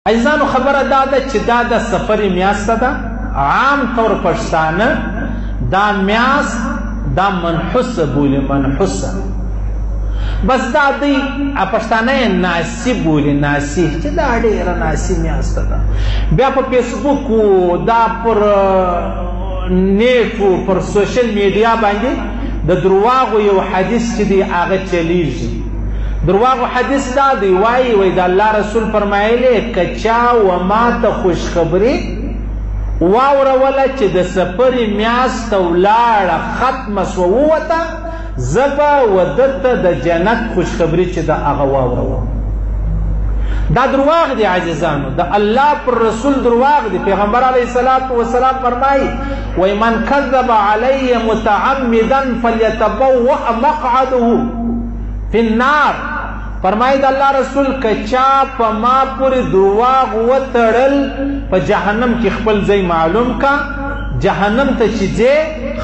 عزیزانو خبره دا ده چې دا د سفر میاشته ده. عام طور پښتانه دا میاشت دا منحوسه بولي، منحوسه. بس دا دی پښتانه ناسی بولي، ناسی، چې دا ډېره ناسی میاشته ده. بیا په فیسبوک دا پر نیټ پر سوشل میډیا باندې د درواغو یو حدیث چې دی هغه چلیږي. درواغو حدیث دا دی، وای د الله رسول فرمایلی که چا و ما ته خوشخبري واوروله چې د سفرې میاشته ولاړه ختمه سوه ووته، زه به ودته د جنت خوشخبري چې د هغه واوروم. دا درواغ دی عزیزانو، د الله پر رسول درواغ دی. پیغمبر علیه الصلاة والسلام فرمایي وای من کذب علی متعمدا فلیتبوأ مقعده فی النار. فرمایي د الله رسول که چا په ما پورې درواغ وتړل په جهنم کې خپل ځای معلوم کا، جهنم ته چې ځې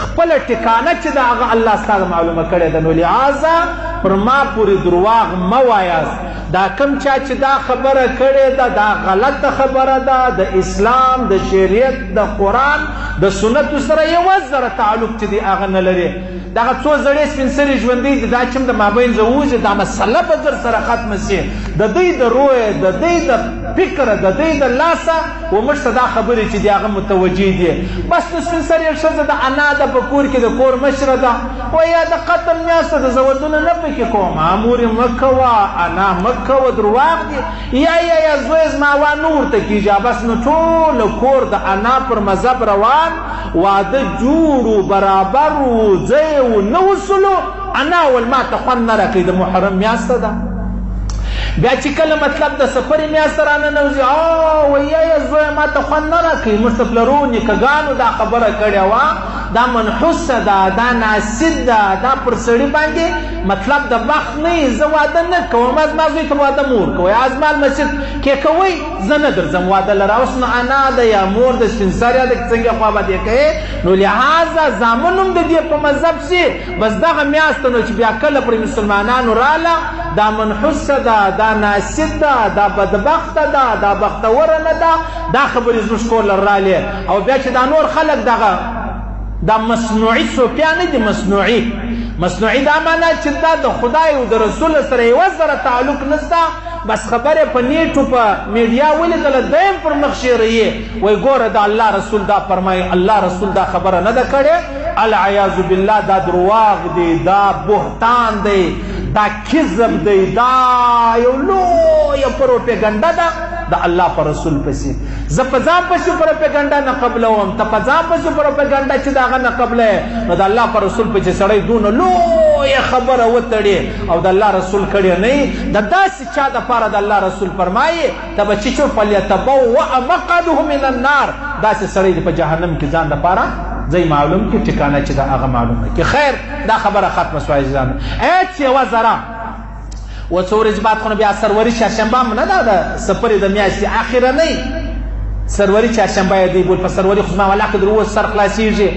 خپله ټکانه چې د هغه الله ستا معلومه کړې ده. نو لہذا پر ما پورې درواغ مه وایاست. دا کم چا چې دا خبره کړې ده دا غلطه خبره ده، د اسلام د شریعت د قرآن د سنتو سره یوه ذره تعلق چې دی هغه نه لري. دغه څو زړې سپین سرې ژوندي دي، دا چې د مابین زه ووځي دا مسله به زر سره ختمه سي. د دوی د رویې، د دوی د فکره، د دوی د لاسه و موږ ته دا خبرې چې دي هغه متوجه دي. بس د سپین سرې ښځه د انا ده په کور کې د کور مشره ده، وایه د قتل میاشته د زه ودونه نه پکې کوم، مامورې مه کوه، انا مه کوه، درواغ دي. یا زوی زما وا نه ورته کېږي. بس نو ټوله کور د انا پر مذهب روان، واده جوړو برابر و ځای و نه وصلو، انا ول ما ته خوند نه راکوي. د محرم میاشته ده. بیا چې کله مطلب د سفرې میاشته راننوځي، وایه زویه ما ته خوند نه راکوي. موږ ته پلرو نیکهګانو دا خبره کړې وه، دا منحوسه ده، دا ناسد ده، دا پر سړي باندې مطلب د وخت نه. زه واده نه کوم، زما زوی ته واده مور کوئ، زما لمسید کې کوئ، زه نه درځم واده لره. اوس نو انا ده یا مور د سپین سرې ده، څنګه خوا به دې کوې. نو لہذا زامن هم د دې په مذهب سي. بس دغه میاشته نو چې بیا کله پرې مسلمانانو راله، دا منحوسه ده، دا ناسد ده، دا بدبخته ده، دا بختوره نه ده. دا خبرې زموږ کور لر رالې. او بیا چې دا نور خلک دغه دا مصنوعي صوفیان نه دي، مصنوعي دا معنا چې دا د خدای او د رسول سره یوه ذره تعلق نشته. بس خبرې په نیټو په میډیا ولیدله، دیم پر مخ شیرهیې وایي ګوره د الله رسول دا فرمایي، الله رسول دا خبره نه ده کړې. العیاذ بالله دا درواغ دی، دا بهتان دی، دا کذب دی، دا یو لویه پروپیګنډه ده د الله په رسول پسې. زه په ځان پسې پروپیګنډه نه قبلوم، ته په ځان پسې پروپیګنډه چې د هغه نه قبلې. نو د الله په رسول پسې سړی دونه لویه خبره وتړي او د الله رسول کړې نه وي. د داسې چا دپاره د الله رسول فرمایي ته به چې فلیتبوأ مقعده من النار. داسې سړی دی په جهنم کې ځان دپاره ځای معلوم کړي، ټکانه چې د هغه معلومه کړي. خیر دا خبره ختمه شوه عزیزانو. هېڅ یوه ذره و څو ورځې بعد خو نو بیا سروري چهارشنبه هم نه ده، د سفرې د میاشتې اخرنۍ سروري چهارشنبه یې دی بول. په سروري خو زما ولاکه در اوس سر خلاصېږي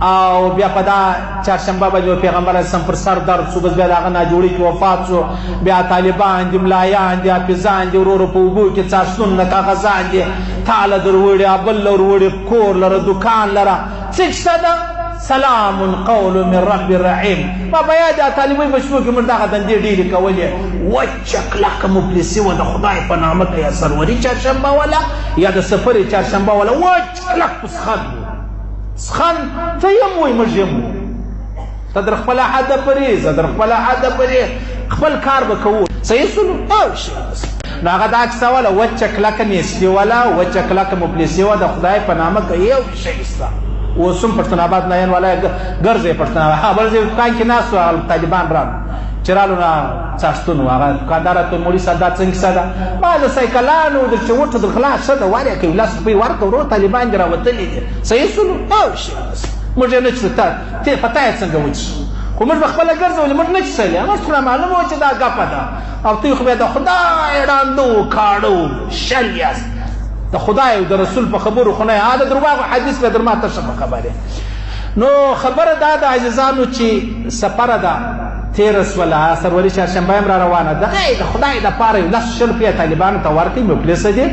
او بیا په دا چهارشنبه باندې پیغمبر اسلام پر سر درد شو. بس بیا د هغه ناجوړي کې وفات شو. بیا طالبان دي، ملایان دي، حافظان دي، ورو په اوبو کې څاڅون نه کاغذان دي، تاله در وړي، بل لر وړي، کور لره، دکان لره، څه شته ده. سلام قول من رب رحیم. بابا یا د طالبوي په شپو کې موږ دغه دندې ډېرې کولې. وچه کلکه مفلسي وه د خدای په نامه که یا سروري چهارشنبه وله یا د سفرې چهارشنبه وله، وچ کلک په سخن سخن. ته یم وایي موږ یم وو، ته در خپله حده پرې، زه در خپله حده پرې، خپل کار به کوو. صحیح سلو نو هغه دا کیسه وله، وچه کلکه نیستي وله، وچه کلکه مفلسي وه د خدای په نامه که یو شی شته. اوس هم پښتون آباد نایان والا ګرځي پښتون آباد بل ځای دکان کې ناست وو، طالبان رالو چې رالو نه څاڅتون وو. هغه دوکاندار ته مولي صاحب دا څنګه کیسه ده؟ ما د سایکلانو در چې وټو در خلاص ښه ده وارې کوي، 10 روپۍ ورکړه ورور طالبان دې راوتلي دي. صحیح سلو موږ یې نه څښو، ته پته یې څنګه وڅښو؟ خو موږ به خپله ګرځولې، موږ نه څښلې. موږ خو معلومه وه چې دا ګپه ده. او دوی خو بیا د خدای ړانده و کاڼه و شل یاست د خدای او د رسول په خبرو خو نه. دا درواغو حدیث به در ما ته ښه خبرې. نو خبره دا ده عزیزانو چې سفره ده تیره شوله، سروري چهارشنبه هم را روانه ده. د خدای دپاره یو 10 روپۍ طالبانو ته ورکړئ، مفلسه دي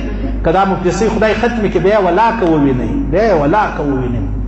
کدا مفلسی خدای ختم کې بیا ولا کوي نه بیا ولا کوي نه